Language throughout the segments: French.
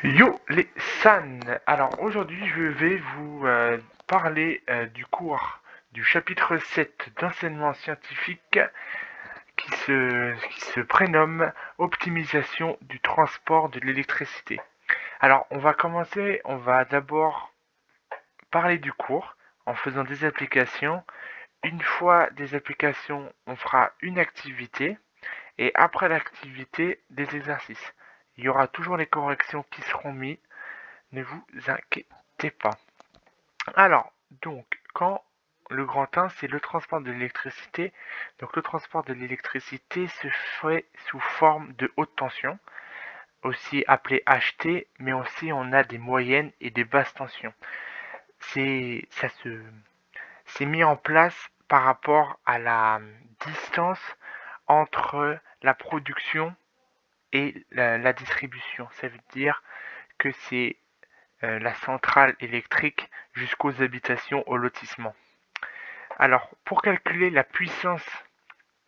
Yo les san! Alors aujourd'hui je vais vous parler du cours du chapitre 7 d'enseignement scientifique qui se prénomme Optimisation du transport de l'électricité. Alors on va commencer, on va d'abord parler du cours en faisant des applications. Une fois des applications, on fera une activité et après l'activité, des exercices. Il y aura toujours les corrections qui seront mises. Ne vous inquiétez pas. Alors, donc, quand le grand 1, c'est le transport de l'électricité. Donc, le transport de l'électricité se fait sous forme de haute tension, aussi appelé HT, mais aussi on a des moyennes et des basses tensions. C'est mis en place par rapport à la distance entre la production et la distribution. Ça veut dire que c'est la centrale électrique jusqu'aux habitations, au lotissement. Alors, pour calculer la puissance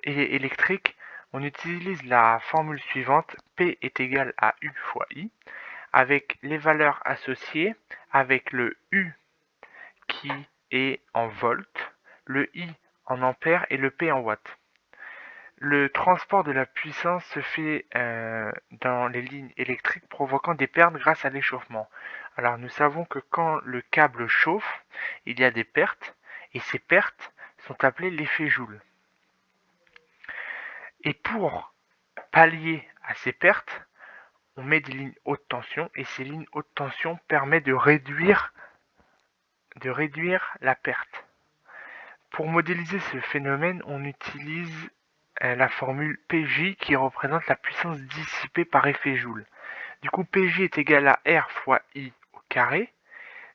électrique, on utilise la formule suivante: P est égal à U fois I, avec les valeurs associées, avec le U qui est en volts, le I en ampères et le P en watts. Le transport de la puissance se fait dans les lignes électriques provoquant des pertes grâce à l'échauffement. Alors nous savons que quand le câble chauffe, il y a des pertes et ces pertes sont appelées l'effet Joule. Et pour pallier à ces pertes, on met des lignes haute tension et ces lignes haute tension permettent de réduire la perte. Pour modéliser ce phénomène, on utilise la formule PJ qui représente la puissance dissipée par effet Joule. Du coup, PJ est égal à R fois I au carré.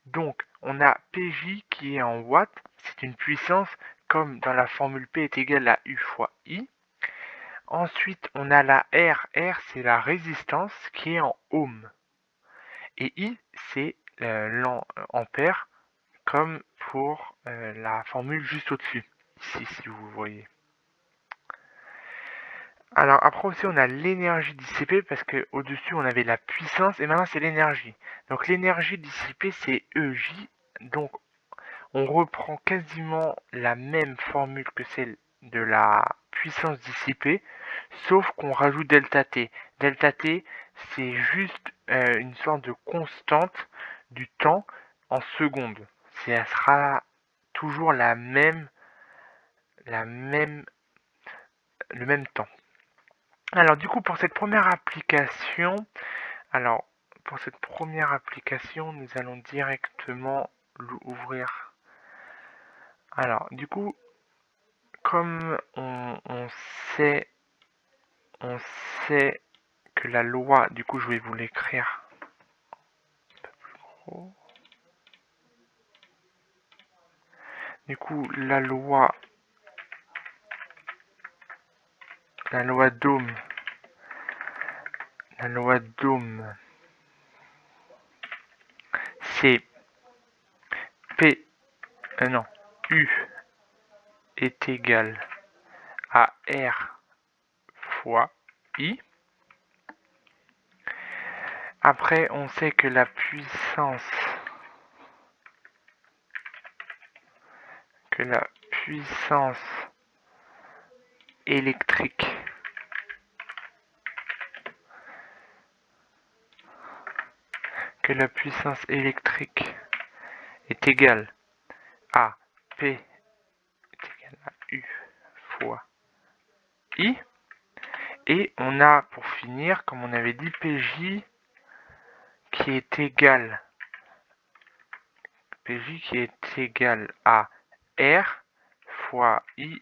Donc, on a PJ qui est en watts, c'est une puissance comme dans la formule P est égal à U fois I. Ensuite, on a la R. R, c'est la résistance qui est en ohms. Et I, c'est l'ampère comme pour la formule juste au-dessus, ici, si vous voyez. Alors après aussi on a l'énergie dissipée parce que au-dessus on avait la puissance et maintenant c'est l'énergie. Donc l'énergie dissipée c'est EJ. Donc on reprend quasiment la même formule que celle de la puissance dissipée, sauf qu'on rajoute delta T. Delta T c'est juste une sorte de constante du temps en secondes. Ça sera toujours la même, le même temps. Alors du coup pour cette première application, nous allons directement l'ouvrir. Alors du coup comme sait on sait que la loi, du coup je vais vous l'écrire un peu plus gros. Du coup la loi d'Ohm, c'est U est égal à R fois I. Après, on sait que la puissance électrique est égale à P est égal à U fois I. Et on a, pour finir, comme on avait dit, PJ qui est égal à R fois I.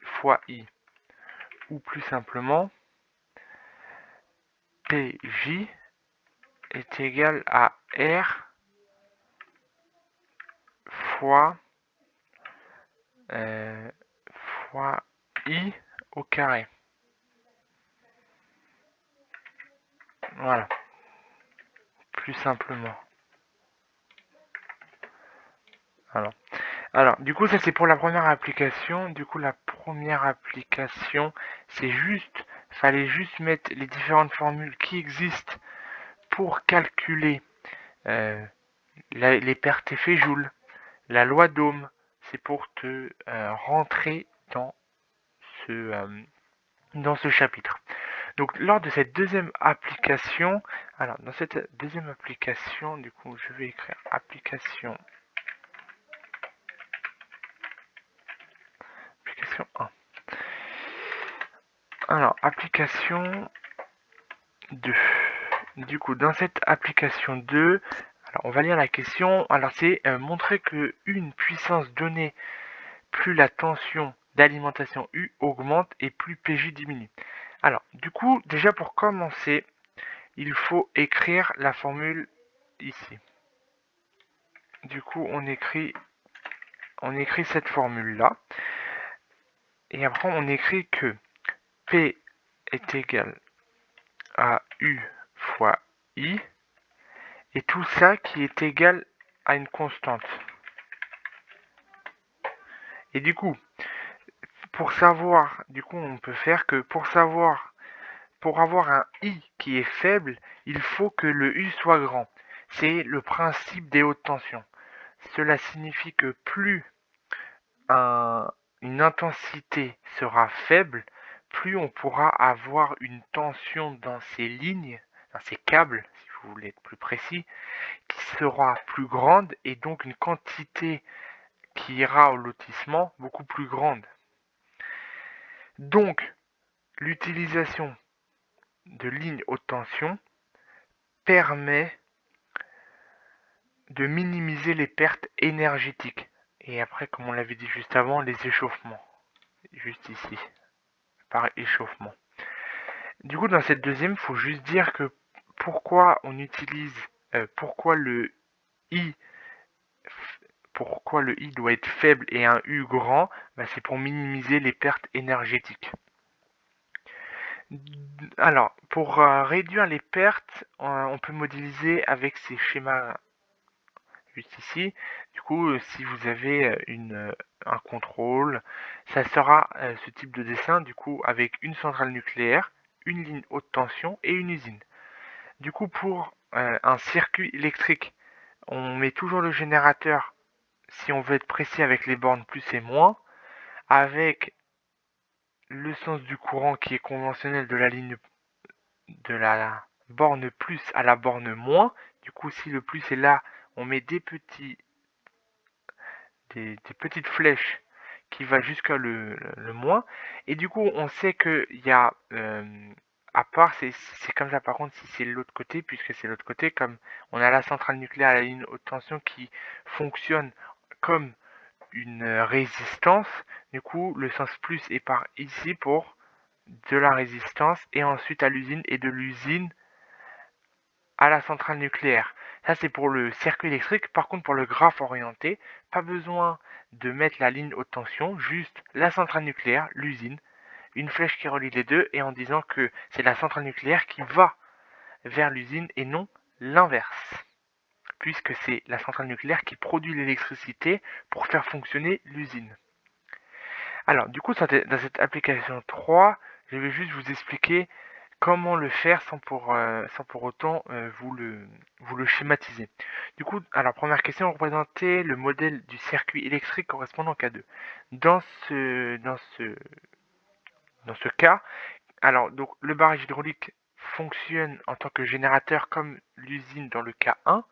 Ou plus simplement, PJ est égal à R fois I au carré. Voilà, plus simplement. Alors, du coup, ça c'est pour la première application. Du coup, la première application, fallait juste mettre les différentes formules qui existent pour calculer les pertes effet Joule, la loi d'Ohm. C'est pour te rentrer dans ce chapitre. Donc lors de cette deuxième application, alors dans cette deuxième application, du coup je vais écrire application 1. Alors application 2. Du coup dans cette application 2, alors on va lire la question. Alors c'est montrer que une puissance donnée, plus la tension d'alimentation U augmente et plus PJ diminue. Alors du coup déjà pour commencer, il faut écrire la formule ici. Du coup, on écrit cette formule-là. Et après, on écrit que P est égal à U fois I. Et tout ça qui est égal à une constante. Et du coup, pour savoir, du coup, on peut faire que pour avoir un I qui est faible, il faut que le U soit grand. C'est le principe des hautes tensions. Cela signifie que plus une intensité sera faible, plus on pourra avoir une tension dans ces lignes, dans ces câbles, si vous voulez être plus précis, qui sera plus grande et donc une quantité qui ira au lotissement beaucoup plus grande. Donc, l'utilisation de lignes haute tension permet de minimiser les pertes énergétiques. Et après, comme on l'avait dit juste avant, les échauffements. Juste ici, par échauffement. Du coup, dans cette deuxième, il faut juste dire que pourquoi on utilise, pourquoi le I doit être faible et un U grand, bah, c'est pour minimiser les pertes énergétiques. Alors, pour réduire les pertes, on peut modéliser avec ces schémas juste ici. Du coup, si vous avez un contrôle, ça sera ce type de dessin, du coup, avec une centrale nucléaire, une ligne haute tension et une usine. Du coup, pour un circuit électrique, on met toujours le générateur, si on veut être précis avec les bornes plus et moins, avec le sens du courant qui est conventionnel de de la borne plus à la borne moins. Du coup, si le plus est là, on met des petites flèches qui va jusqu'à le moins. Et du coup, on sait qu'il y a, à part, c'est comme ça par contre si c'est l'autre côté, puisque c'est l'autre côté, comme on a la centrale nucléaire à la ligne haute tension qui fonctionne comme une résistance. Du coup, le sens plus est par ici pour de la résistance et ensuite à l'usine et de l'usine à la centrale nucléaire. Ça, c'est pour le circuit électrique. Par contre, pour le graphe orienté, pas besoin de mettre la ligne haute tension, juste la centrale nucléaire, l'usine, une flèche qui relie les deux, et en disant que c'est la centrale nucléaire qui va vers l'usine et non l'inverse, puisque c'est la centrale nucléaire qui produit l'électricité pour faire fonctionner l'usine. Alors, du coup, dans cette application 3, je vais juste vous expliquer comment le faire sans pour autant vous le schématiser. Du coup, alors première question, représenter le modèle du circuit électrique correspondant au cas 2. Dans ce cas, alors donc le barrage hydraulique fonctionne en tant que générateur comme l'usine dans le cas 1.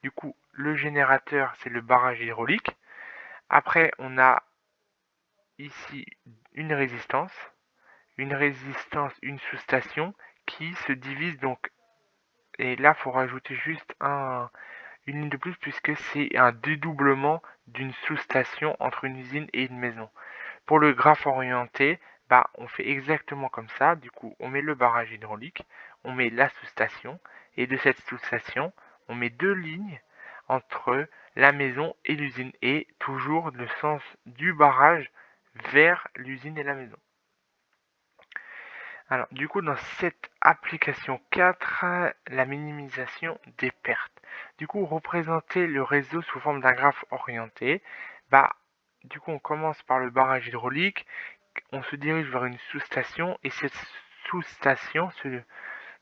Du coup, le générateur, c'est le barrage hydraulique. Après, on a ici une résistance, une sous-station qui se divise donc. Et là, il faut rajouter juste une ligne de plus puisque c'est un dédoublement d'une sous-station entre une usine et une maison. Pour le graphe orienté, bah, on fait exactement comme ça. Du coup, on met le barrage hydraulique, on met la sous-station, et de cette sous-station, on met deux lignes entre la maison et l'usine, et toujours le sens du barrage vers l'usine et la maison. Alors, du coup, dans cette application 4, la minimisation des pertes. Du coup, représenter le réseau sous forme d'un graphe orienté. Bah, du coup, on commence par le barrage hydraulique, on se dirige vers une sous-station et cette sous-station se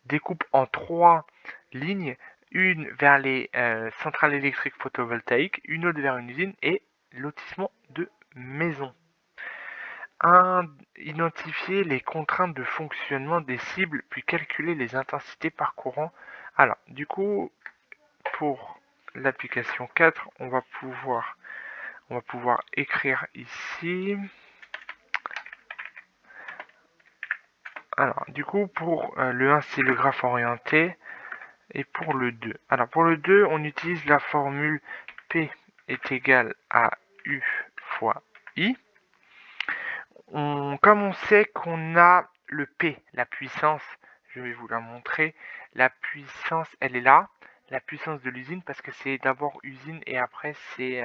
découpe en trois lignes, une vers les centrales électriques photovoltaïques, une autre vers une usine et lotissement de maisons. Identifier les contraintes de fonctionnement des cibles, puis calculer les intensités par courant. Alors, du coup, pour l'application 4, on va pouvoir écrire ici. Alors, du coup, pour le 1, c'est le graphe orienté. Et pour le 2. Alors, pour le 2, on utilise la formule P est égal à U fois I. Comme on sait qu'on a le P, la puissance, je vais vous la montrer. La puissance, elle est là. La puissance de l'usine, parce que c'est d'abord usine et après c'est...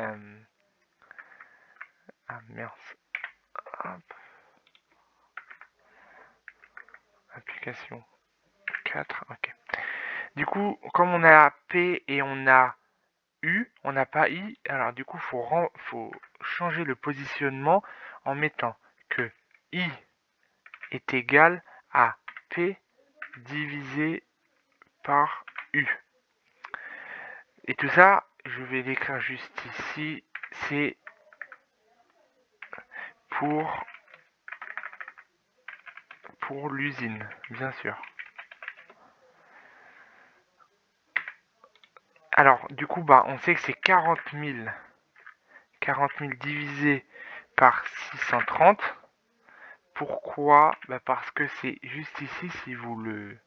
Ah merde. Hop. Application 4, ok. Du coup, comme on a P et on a U, on n'a pas I, alors du coup, faut changer le positionnement en mettant que I est égal à P divisé par U. Et tout ça, je vais l'écrire juste ici, c'est pour l'usine, bien sûr. Alors, du coup, on sait que c'est 40 000 divisé par 630. Pourquoi? Parce que c'est juste ici, si vous le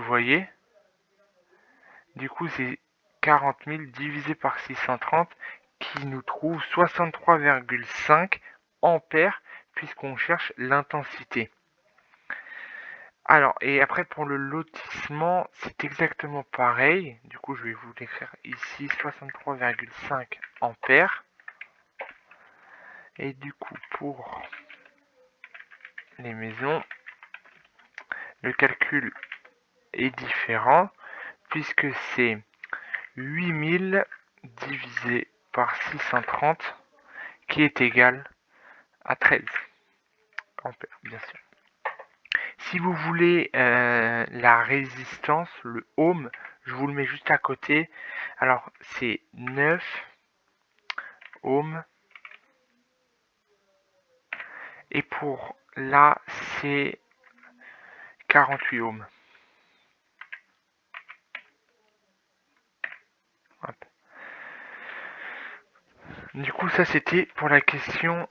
voyez. Du coup, c'est 40 000 divisé par 630 qui nous trouve 63,5 ampères puisqu'on cherche l'intensité. Alors, et après pour le lotissement, c'est exactement pareil. Du coup, je vais vous l'écrire ici, 63,5 ampères. Et du coup, pour les maisons, le calcul est différent puisque c'est 8000 divisé par 630 qui est égal à 13 ampères, bien sûr. Si vous voulez la résistance, le ohm, je vous le mets juste à côté. Alors, c'est 9 ohms. Et pour là, c'est 48 ohms. Hop. Du coup, ça c'était pour la question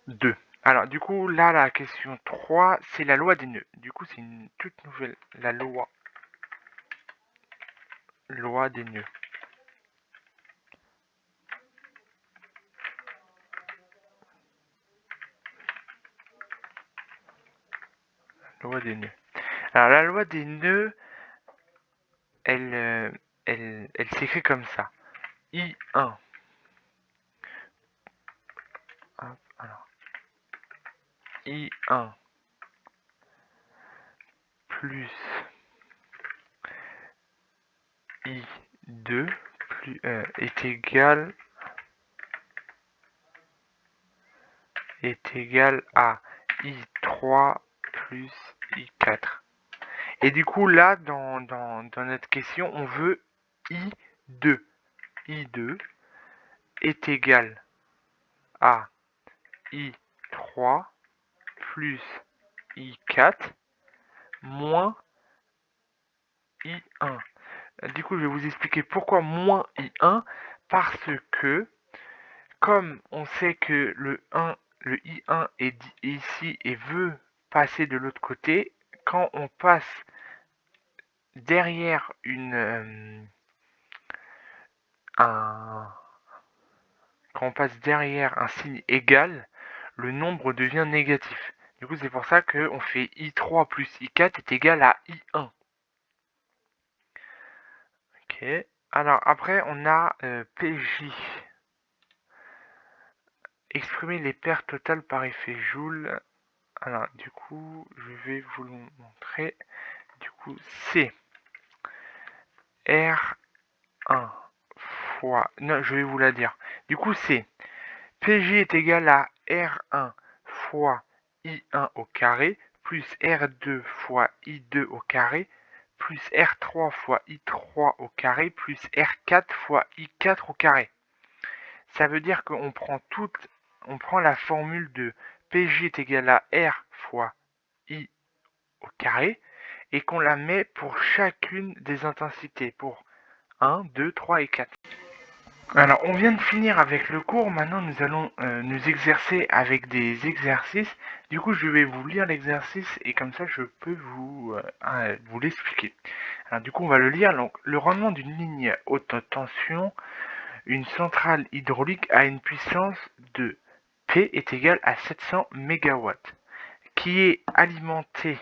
2. Alors, du coup, là, la question 3, c'est la loi des nœuds. Du coup, c'est une toute nouvelle, la loi des nœuds. Loi des nœuds. Alors, la loi des nœuds, elle s'écrit comme ça. I1. Hop, alors. I1 plus I2 plus, est égal à I3 plus I4. Et du coup, là, dans notre question, on veut I2. I2 est égal à I3 plus I4 moins I1. Du coup, je vais vous expliquer pourquoi moins I1. Parce que, comme on sait que le I1 est ici et veut passer de l'autre côté, quand on passe derrière un signe égal, le nombre devient négatif. Du coup, c'est pour ça qu'on fait I3 plus I4 est égal à I1. Ok. Alors, après, on a PJ. Exprimer les pertes totales par effet Joule. Alors, du coup, je vais vous le montrer. Du coup, c'est R1 fois... Non, je vais vous la dire. Du coup, c'est PJ est égal à R1 fois I1 au carré plus R2 fois I2 au carré plus R3 fois I3 au carré plus R4 fois I4 au carré. Ça veut dire qu'on prend la formule de PJ est égal à R fois I au carré et qu'on la met pour chacune des intensités, pour 1, 2, 3 et 4. Alors, on vient de finir avec le cours, maintenant nous allons nous exercer avec des exercices. Du coup, je vais vous lire l'exercice et comme ça, je peux vous l'expliquer. Alors, du coup, on va le lire. Donc, le rendement d'une ligne haute tension, une centrale hydraulique a une puissance de P est égale à 700 MW, qui est alimentée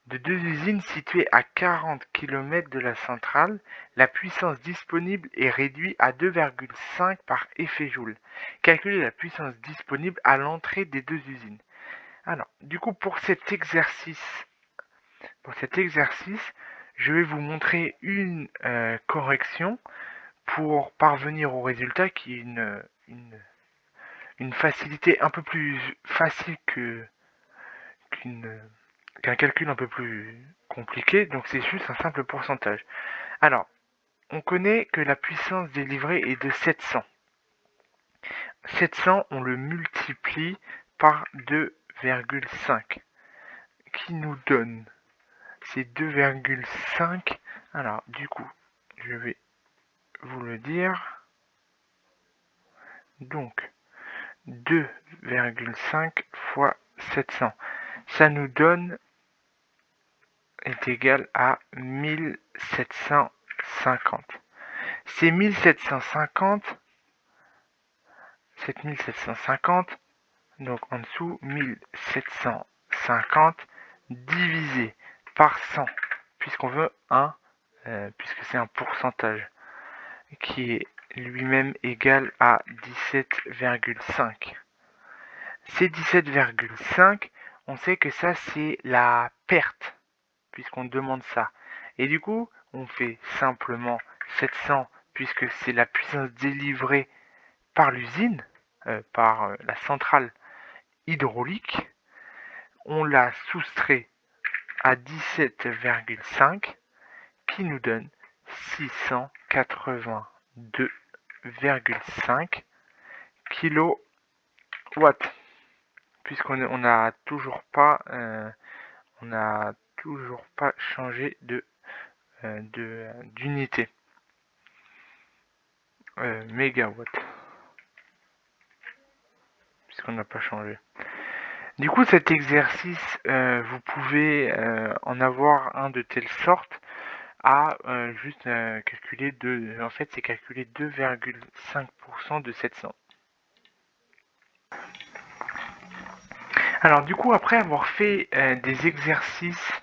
de deux usines situées à 40 km de la centrale. La puissance disponible est réduite à 2,5 par effet Joule. Calculez la puissance disponible à l'entrée des deux usines. Alors, du coup, pour cet exercice, je vais vous montrer une correction pour parvenir au résultat qui est une facilité un peu plus facile qu'un calcul un peu plus compliqué, donc c'est juste un simple pourcentage. Alors, on connaît que la puissance délivrée est de 700. 700, on le multiplie par 2,5, qui nous donne ces 2,5. Alors, du coup, je vais vous le dire. Donc, 2,5 fois 700, ça nous donne est égal à 1750. Ces 1750, donc en dessous 1750 divisé par 100, puisqu'on veut puisque c'est un pourcentage, qui est lui-même égal à 17,5. Ces 17,5, on sait que ça c'est la perte, puisqu'on demande ça. Et du coup, on fait simplement 700, puisque c'est la puissance délivrée par l'usine, par la centrale hydraulique. On la soustrait à 17,5, qui nous donne 682,5 kW, puisqu'on n'a toujours pas changé d'unité, mégawatt, puisqu'on n'a pas changé. Du coup, cet exercice, vous pouvez en avoir un de telle sorte à juste calculer en fait, c'est calculer 2,5% de 700. Alors, du coup, après avoir fait des exercices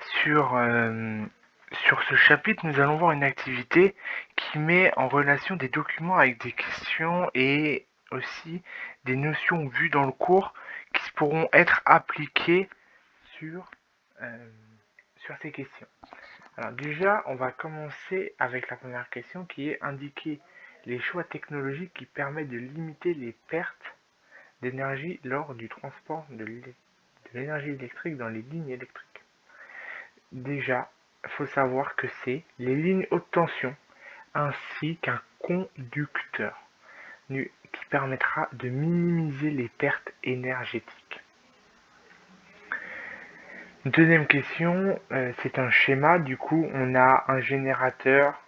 sur ce chapitre, nous allons voir une activité qui met en relation des documents avec des questions et aussi des notions vues dans le cours qui pourront être appliquées sur ces questions. Alors déjà, on va commencer avec la première question qui est indiquer les choix technologiques qui permettent de limiter les pertes d'énergie lors du transport de l'énergie électrique dans les lignes électriques. Déjà, il faut savoir que c'est les lignes haute tension ainsi qu'un conducteur qui permettra de minimiser les pertes énergétiques. Deuxième question, c'est un schéma, du coup on a un générateur.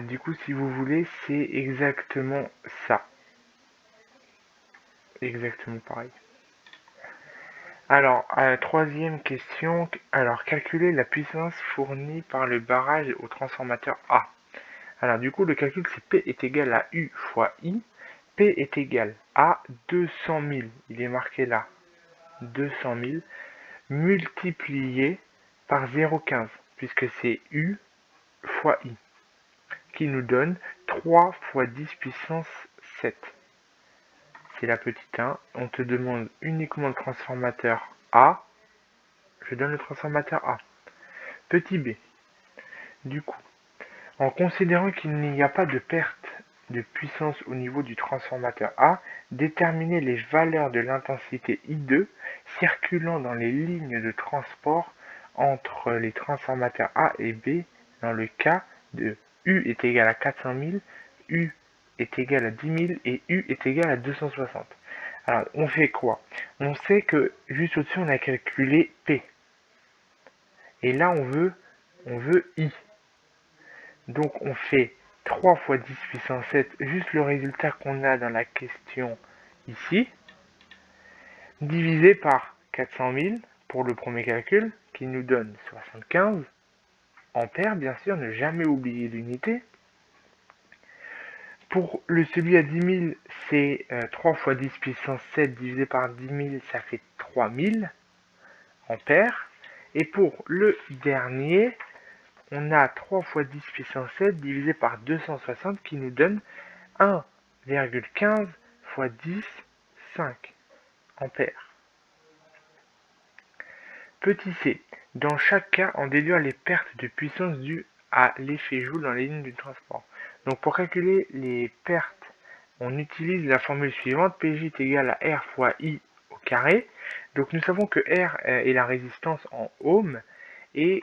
Du coup, si vous voulez, c'est exactement ça. Exactement pareil. Alors, troisième question, alors calculer la puissance fournie par le barrage au transformateur A. Alors du coup, le calcul c'est P est égal à U fois I. P est égal à 200 000, il est marqué là, 200 000, multiplié par 0,15, puisque c'est U fois I, qui nous donne 3 fois 10 puissance 7. C'est la petite 1. On te demande uniquement le transformateur A. Je donne le transformateur A. Petit b. Du coup, en considérant qu'il n'y a pas de perte de puissance au niveau du transformateur A, déterminer les valeurs de l'intensité I2 circulant dans les lignes de transport entre les transformateurs A et B dans le cas de U est égal à 400 000, U est égal à 10 000 et U est égal à 260. Alors, on fait quoi? On sait que juste au-dessus, on a calculé P. Et là, on veut I. Donc, on fait 3 fois 10 puissance 7, juste le résultat qu'on a dans la question ici, divisé par 400 000 pour le premier calcul, qui nous donne 75 ampères, bien sûr, ne jamais oublier l'unité. Pour celui à 10 000, c'est 3 fois 10 puissance 7 divisé par 10 000, ça fait 3000 ampères. Et pour le dernier, on a 3 fois 10 puissance 7 divisé par 260 qui nous donne 1,15 fois 10, 5 ampères. Petit c. Dans chaque cas, on déduire les pertes de puissance dues à l'effet Joule dans les lignes du transport. Donc pour calculer les pertes, on utilise la formule suivante, PJ est égal à R fois I au carré. Donc nous savons que R est la résistance en ohms et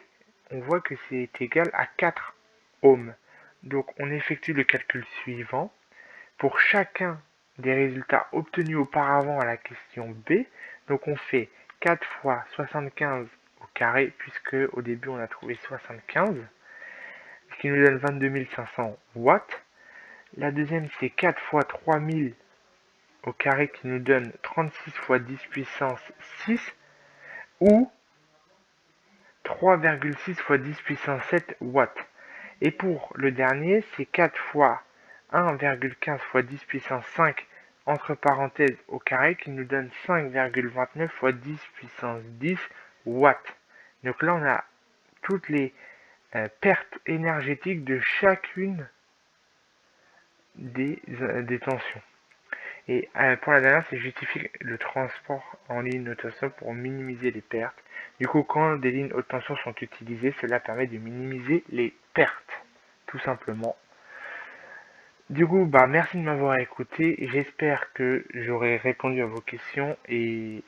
on voit que c'est égal à 4 ohms. Donc on effectue le calcul suivant. Pour chacun des résultats obtenus auparavant à la question B, donc on fait 4 fois 75 au carré, puisque au début on a trouvé 75, ce qui nous donne 22 500 watts. La deuxième c'est 4 fois 3000 au carré qui nous donne 36 fois 10 puissance 6, ou 3,6 fois 10 puissance 7 watts. Et pour le dernier, c'est 4 fois 1,15 fois 10 puissance 5 entre parenthèses au carré qui nous donne 5,29 fois 10 puissance 10 watts. Donc là, on a toutes les pertes énergétiques de chacune des tensions. Et pour la dernière, c'est justifier le transport en ligne haute tension pour minimiser les pertes. Du coup, quand des lignes haute tension sont utilisées, cela permet de minimiser les pertes, tout simplement. Du coup, merci de m'avoir écouté. J'espère que j'aurai répondu à vos questions et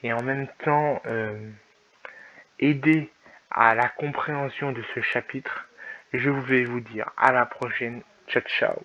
en même temps aidé à la compréhension de ce chapitre. Je vais vous dire à la prochaine. Ciao, ciao.